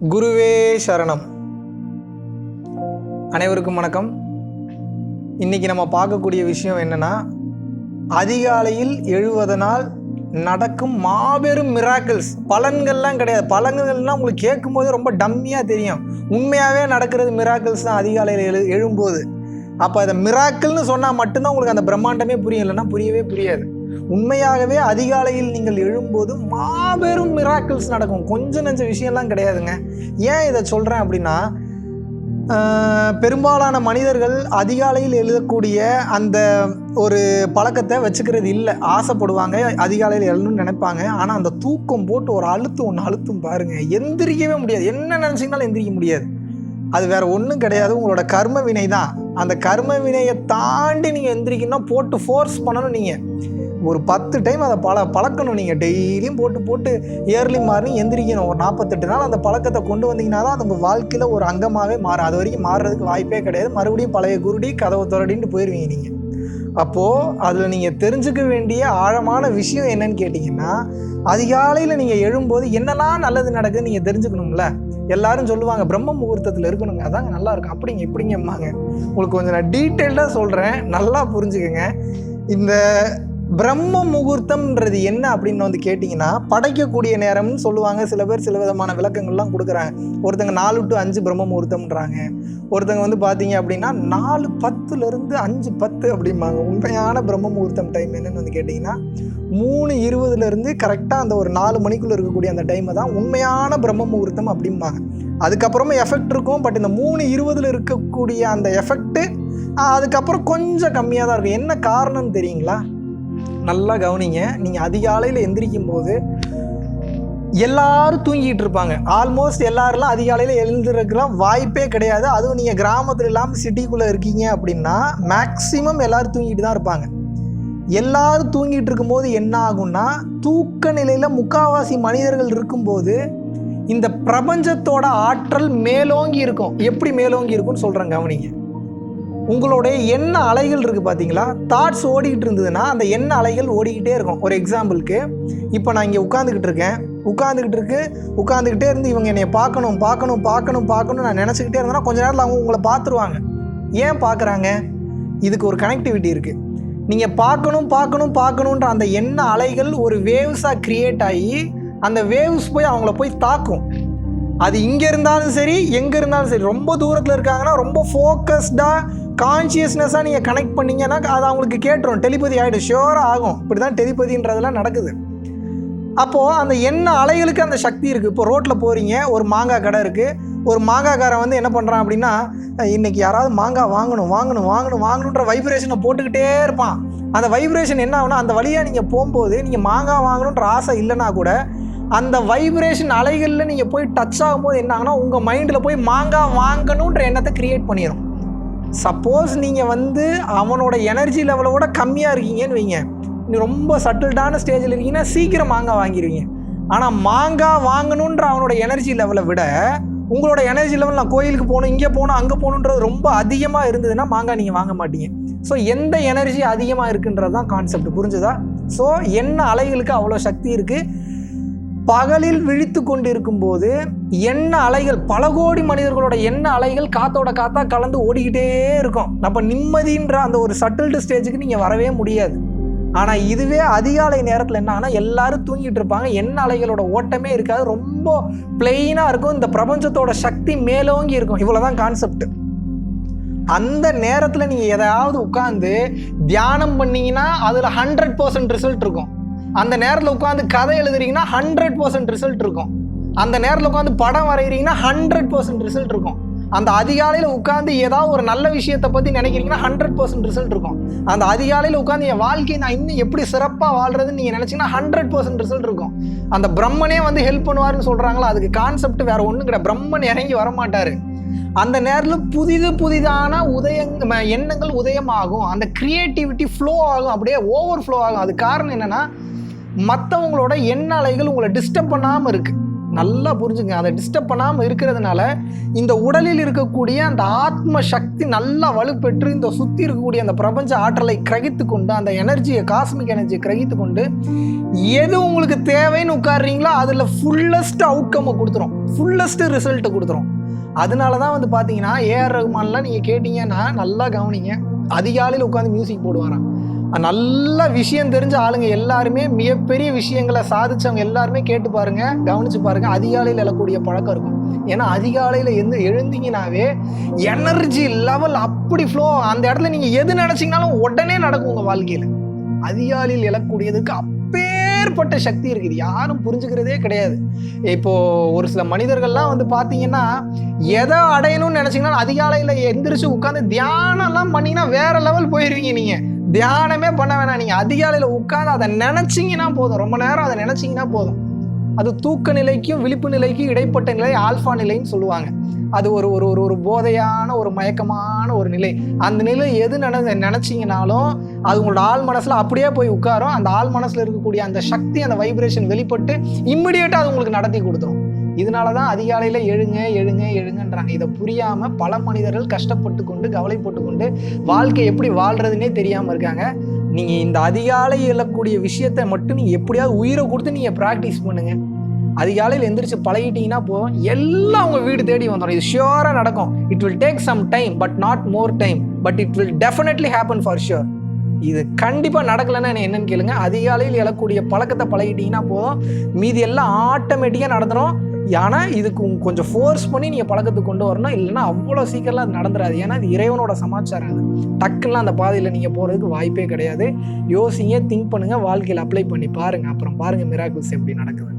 குருவே சரணம். அனைவருக்கும் வணக்கம். இன்னைக்கு நம்ம பார்க்கக்கூடிய விஷயம் என்னன்னா, அதிகாலையில் எழுவதனால் நடக்கும் மாபெரும் மிராக்கிள்ஸ். பலன்கள்லாம் கிடையாது. பலன்கள்லாம் உங்களுக்கு கேட்கும்போது ரொம்ப டம்மியாக தெரியும். உண்மையாகவே நடக்கிறது மிராக்கிள்ஸ் தான் அதிகாலையில் எழும்போது. அப்போ அதை மிராக்கிள்னு சொன்னால் மட்டும்தான் உங்களுக்கு அந்த பிரம்மாண்டமே புரியும், இல்லைன்னா புரியவே புரியாது. உண்மையாகவே அதிகாலையில் நீங்கள் எழும்போது மாபெரும் மிராக்கிள்ஸ் நடக்கும். கொஞ்சம் நெஞ்ச விஷயம்லாம் கிடையாதுங்க. ஏன் இதை சொல்கிறேன் அப்படின்னா, பெரும்பாலான மனிதர்கள் அதிகாலையில் எழுதக்கூடிய அந்த ஒரு பழக்கத்தை வச்சுக்கிறது இல்லை. ஆசைப்படுவாங்க, அதிகாலையில் எழுதணும்னு நினைப்பாங்க. ஆனால் அந்த தூக்கம் போட்டு ஒரு ஒன்று அழுத்தும் பாருங்கள், எந்திரிக்கவே முடியாது. என்ன நினச்சிங்கனாலும் எந்திரிக்க முடியாது. அது வேறு ஒன்றும் கிடையாது, உங்களோட கர்ம வினை தான். அந்த கர்ம வினையை தாண்டி நீங்கள் எந்திரிக்கணும்னா போட்டு ஃபோர்ஸ் பண்ணணும். நீங்கள் ஒரு 10 டைம் அதை பழக்கணும். நீங்கள் டெய்லியும் போட்டு இயர்லி மார்னிங் எந்திரிக்கணும். ஒரு 48 நாள் அந்த பழக்கத்தை கொண்டு வந்தீங்கன்னா தான் அது உங்கள் வாழ்க்கையில் ஒரு அங்கமாகவே மாறும். அது வரைக்கும் மாறுறதுக்கு வாய்ப்பே கிடையாது. மறுபடியும் பழைய குருடி கதவை துரடின்னு போயிடுவீங்க நீங்கள். அப்போது அதில் நீங்கள் தெரிஞ்சுக்க வேண்டிய ஆழமான விஷயம் என்னன்னு கேட்டிங்கன்னா, அதிகாலையில் நீங்கள் எழும்போது என்னெல்லாம் நல்லது நடக்குதுன்னு நீங்கள் தெரிஞ்சுக்கணும்ல. எல்லாரும் சொல்லுவாங்க பிரம்ம முகூர்த்தத்தில் இருக்கணுங்க, அதாங்க நல்லா இருக்கும், அப்படிங்க இப்படிங்கம்மாங்க. உங்களுக்கு கொஞ்சம் நான் டீட்டெயில்டாக சொல்கிறேன், நல்லா புரிஞ்சுக்கோங்க. இந்த பிரம்ம முகூர்த்தம்ன்றது என்ன அப்படின்னு வந்து கேட்டிங்கன்னா, படைக்கக்கூடிய நேரம்னு சொல்லுவாங்க. சில பேர் சில விதமான விளக்கங்கள்லாம் கொடுக்குறாங்க. ஒருத்தங்க 4 to 5 பிரம்ம முகூர்த்தம்ன்றாங்க. ஒருத்தங்க வந்து பார்த்தீங்க அப்படின்னா 4:10 5:10 அப்படிம்பாங்க. உண்மையான பிரம்ம முகூர்த்தம் டைம் என்னன்னு வந்து கேட்டிங்கன்னா 3:20 கரெக்டாக அந்த ஒரு 4 மணிக்குள்ளே இருக்கக்கூடிய அந்த டைமை தான் உண்மையான பிரம்ம முகூர்த்தம் அப்படிம்பாங்க. அதுக்கப்புறமா எஃபெக்ட் இருக்கும். பட் இந்த 3:20 இருக்கக்கூடிய அந்த எஃபெக்ட்டு அதுக்கப்புறம் கொஞ்சம் கம்மியாக தான் இருக்கும். என்ன காரணம்னு தெரியுங்களா? நல்லா கவனிங்க. நீங்கள் அதிகாலையில் எந்திரிக்கும் போது எல்லாரும் தூங்கிட்டு இருப்பாங்க. ஆல்மோஸ்ட் எல்லாரெல்லாம் அதிகாலையில் எழுந்திருக்கலாம் வாய்ப்பே கிடையாது. அதுவும் நீங்கள் கிராமத்தில் இல்லாமல் சிட்டிக்குள்ளே இருக்கீங்க அப்படின்னா மேக்சிமம் எல்லோரும் தூங்கிட்டு தான் இருப்பாங்க. எல்லாரும் தூங்கிட்டு இருக்கும்போது என்ன ஆகும்னா, தூக்க நிலையில் முக்கால்வாசி மனிதர்கள் இருக்கும்போது இந்த பிரபஞ்சத்தோட ஆற்றல் மேலோங்கி இருக்கும். எப்படி மேலோங்கி இருக்கும்னு சொல்கிறேன், கவனிங்க. உங்களுடைய எண்ண அலைகள் இருக்குது பார்த்தீங்களா, தாட்ஸ் ஓடிக்கிட்டு இருந்ததுன்னா அந்த எண்ண அலைகள் ஓடிக்கிட்டே இருக்கும். ஒரு எக்ஸாம்பிளுக்கு, இப்போ நான் இங்கே உட்காந்துக்கிட்டே இருந்து இவங்க என்னை பார்க்கணும் நான் நினச்சிக்கிட்டே இருந்தேன்னா கொஞ்ச நேரத்தில் அவங்க உங்களை பார்த்துருவாங்க. ஏன் பார்க்குறாங்க? இதுக்கு ஒரு கனெக்டிவிட்டி இருக்குது. நீங்கள் பார்க்கணுன்ற அந்த எண்ண அலைகள் ஒரு வேவ்ஸாக க்ரியேட் ஆகி அந்த வேவ்ஸ் போய் அவங்கள போய் தாக்கும். அது இங்கே இருந்தாலும் சரி, எங்கே இருந்தாலும் சரி. ரொம்ப தூரத்தில் இருக்காங்கன்னா ரொம்ப ஃபோக்கஸ்டாக கான்ஷியஸ்னஸாக நீங்கள் கனெக்ட் பண்ணிங்கன்னா அது அவங்களுக்கு கேட்டுரும். டெலிபதி ஆகிடும், ஷியோராக ஆகும். இப்படி தான் டெலிபதின்றதெல்லாம் நடக்குது. அப்போது அந்த எண்ண அலைகளுக்கு அந்த சக்தி இருக்குது. இப்போ ரோட்டில் போகிறீங்க, ஒரு மாங்காய் கடை இருக்குது. ஒரு மாங்காய்காரன் வந்து என்ன பண்ணுறான் அப்படின்னா, இன்றைக்கி யாராவது மாங்காய் வாங்கணுன்ற வைப்ரேஷனை போட்டுக்கிட்டே இருப்பான். அந்த வைப்ரேஷன் என்ன ஆகுனா, அந்த வழியாக நீங்கள் போகும்போது நீங்கள் மாங்காய் வாங்கணுன்ற ஆசை இல்லைன்னா கூட அந்த வைப்ரேஷன் அலைகளில் நீங்கள் போய் டச் ஆகும்போது என்ன ஆகுனா, உங்கள் மைண்டில் போய் மாங்காய் வாங்கணுன்ற எண்ணத்தை க்ரியேட் பண்ணிடும். சப்போஸ் நீங்கள் வந்து அவனோட எனர்ஜி லெவலோட கம்மியாக இருக்கீங்கன்னு வைங்க, நீ ரொம்ப சட்டில்டான ஸ்டேஜில் இருக்கீங்கன்னா சீக்கிரம் மாங்காய் வாங்கிடுவீங்க. ஆனால் மாங்காய் வாங்கணுன்ற அவனோட எனர்ஜி லெவலை விட உங்களோட எனர்ஜி லெவல், நான் கோயிலுக்கு போகணும், இங்கே போகணும், அங்கே போகணுன்றது ரொம்ப அதிகமாக இருந்ததுன்னா மாங்காய் நீங்கள் வாங்க மாட்டீங்க. ஸோ எந்த எனர்ஜி அதிகமாக இருக்குன்றது தான் கான்செப்ட். புரிஞ்சுதா? ஸோ எண்ண அலைகளுக்கு அவ்வளோ சக்தி இருக்குது. பகலில் விழித்து கொண்டு இருக்கும்போது எண்ண அலைகள், பல கோடி மனிதர்களோட எண்ண அலைகள் காத்தா கலந்து ஓடிக்கிட்டே இருக்கும். அப்போ நிம்மதின்ற அந்த ஒரு சட்டில்டு ஸ்டேஜுக்கு நீங்கள் வரவே முடியாது. ஆனால் இதுவே அதிகாலை நேரத்தில் என்ன ஆகுனா, எல்லாரும் தூங்கிட்டு இருப்பாங்க, எண்ண அலைகளோட ஓட்டமே இருக்காது, ரொம்ப பிளெயினாக இருக்கும். இந்த பிரபஞ்சத்தோட சக்தி மேலோங்கி இருக்கும். இவ்வளோதான் கான்செப்ட். அந்த நேரத்தில் நீங்கள் எதையாவது உட்காந்து தியானம் பண்ணிங்கன்னா அதில் 100% ரிசல்ட் இருக்கும். அந்த நேரத்தில் உட்காந்து கதை எழுதுறீங்கன்னா 100% ரிசல்ட் இருக்கும். அந்த நேரத்தில் உட்காந்து படம் வரைகிறீங்கன்னா 100% ரிசல்ட் இருக்கும். அந்த அதிகாலையில் உட்காந்து ஏதாவது ஒரு நல்ல விஷயத்தை பற்றி நினைக்கிறீங்கன்னா 100% ரிசல்ட் இருக்கும். அந்த அதிகாலையில் உட்காந்து என் வாழ்க்கையை நான் இன்னும் எப்படி சிறப்பாக வாழ்கிறதுன்னு நீங்கள் நினச்சிங்கன்னா 100% ரிசல்ட் இருக்கும். அந்த பிரம்மனே வந்து ஹெல்ப் பண்ணுவார்னு சொல்கிறாங்களா, அதுக்கு கான்செப்ட் வேறு ஒன்றும் கிடையாது. பிரம்மன் இறங்கி வரமாட்டார். அந்த நேரத்தில் புதிதான எண்ணங்கள் உதயமாகும். அந்த க்ரியேட்டிவிட்டி ஃப்ளோ ஆகும், அப்படியே ஓவர் ஃப்ளோ ஆகும். அது காரணம் என்னென்னா, மற்றவங்களோட எண்ண அலைகள் உங்களை டிஸ்டர்ப் பண்ணாமல் இருக்குது. நல்லா புரிஞ்சுங்க. அதை டிஸ்டர்ப் பண்ணாமல் இருக்கிறதுனால இந்த உடலில் இருக்கக்கூடிய அந்த ஆத்ம சக்தி நல்லா வலுப்பெற்று இந்த சுற்றி இருக்கக்கூடிய அந்த பிரபஞ்ச ஆற்றலை கிரகித்து கொண்டு, அந்த எனர்ஜியை, காஸ்மிக் எனர்ஜியை கிரகித்து கொண்டு, எது உங்களுக்கு தேவைன்னு உட்காடுறீங்களோ அதில் ஃபுல்லஸ்ட் அவுட்கம்மை கொடுத்துரும், ஃபுல்லஸ்ட் ரிசல்ட்டை கொடுத்துரும். அதனால தான் வந்து பார்த்தீங்கன்னா ஏஆர் ரஹ்மான்லாம் நீங்கள் கேட்டிங்கன்னா நல்லா கவனிங்க, அதிகாலையில் உட்காந்து மியூசிக் போடுவாராம். நல்ல விஷயம் தெரிஞ்ச ஆளுங்க எல்லாருமே, மிகப்பெரிய விஷயங்களை சாதிச்சவங்க எல்லாருமே கேட்டு பாருங்க, கவனிச்சு பாருங்க, அதிகாலையில் எழக்கூடிய பழக்கம் இருக்கும். ஏன்னா அதிகாலையில் எழுந்தீங்கன்னாவே எனர்ஜி லெவல் அப்படி ஃப்ளோ, அந்த இடத்துல நீங்க எது நினைச்சீங்கனாலும் உடனே நடக்கும் உங்க வாழ்க்கையில. அதிகாலையில் எழக்கூடியதுக்கு அப்பேற்பட்ட சக்தி இருக்குது, யாரும் புரிஞ்சுக்கிறதே கிடையாது. இப்போ ஒரு சில மனிதர்கள்லாம் வந்து பார்த்தீங்கன்னா எதை அடையணும்னு நினைச்சீங்கன்னா அதிகாலையில் எந்திரிச்சு உட்காந்து தியானம்லாம் பண்ணீங்கன்னா வேற லெவல் போயிருவீங்க. நீங்க தியானமே பண்ண வேணாம், நீங்கள் அதிகாலையில் உட்காந்து அதை நினச்சிங்கன்னா போதும், ரொம்ப நேரம் அதை நினச்சிங்கன்னா போதும். அது தூக்க நிலைக்கும் விழிப்பு நிலைக்கும் இடைப்பட்ட நிலை ஆல்ஃபா நிலைன்னு சொல்லுவாங்க. அது ஒரு ஒரு ஒரு போதையான ஒரு மயக்கமான ஒரு நிலை. அந்த நிலை எது நினச்சிங்கனாலும் அது உங்களோட ஆள் மனசில் அப்படியே போய் உட்காரும். அந்த ஆள் மனசில் இருக்கக்கூடிய அந்த சக்தி, அந்த வைப்ரேஷன் வெளிப்பட்டு இம்மிடியேட்டாக அது உங்களுக்கு நடத்தி கொடுத்துரும். இதனால தான் அதிகாலையில் எழுங்கன்றாங்க. இதை புரியாமல் பல மனிதர்கள் கஷ்டப்பட்டு கொண்டு, கவலைப்பட்டு கொண்டு வாழ்க்கை எப்படி வாழ்கிறதுனே தெரியாமல் இருக்காங்க. நீங்கள் இந்த அதிகாலை எழக்கூடிய விஷயத்தை மட்டும் நீங்கள் எப்படியாவது உயிரை கொடுத்து நீங்கள் ப்ராக்டிஸ் பண்ணுங்கள். அதிகாலையில் எந்திரிச்சு பழகிட்டீங்கன்னா போதும், எல்லாம் உங்கள் வீடு தேடி வந்துடும். இது ஷியோராக நடக்கும். It will take some time, but not more time, but it will definitely happen for sure. இது கண்டிப்பாக நடக்கலைன்னா என்னன்னு கேளுங்க. அதிகாலையில் எழக்கூடிய பழக்கத்தை பழகிட்டீங்கன்னா போதும், மீதி எல்லாம் ஆட்டோமேட்டிக்காக நடந்துடும். ஆனால் இதுக்கு கொஞ்சம் ஃபோர்ஸ் பண்ணி நீங்கள் பழக்கத்துக்கு கொண்டு வரணும், இல்லைன்னா அவ்வளோ சீக்கிரம்லாம் அது நடந்துடாது. ஏன்னா இது இறைவனோட சமாச்சாரம். அது டக்குலாம் அந்த பாதையில் நீங்கள் போகிறதுக்கு வாய்ப்பே கிடையாது. யோசிங்க, திங்க் பண்ணுங்கள், வாழ்க்கையில் அப்ளை பண்ணி பாருங்கள். அப்புறம் பாருங்கள் மிராக்கிள்ஸ் எப்படி நடக்குது.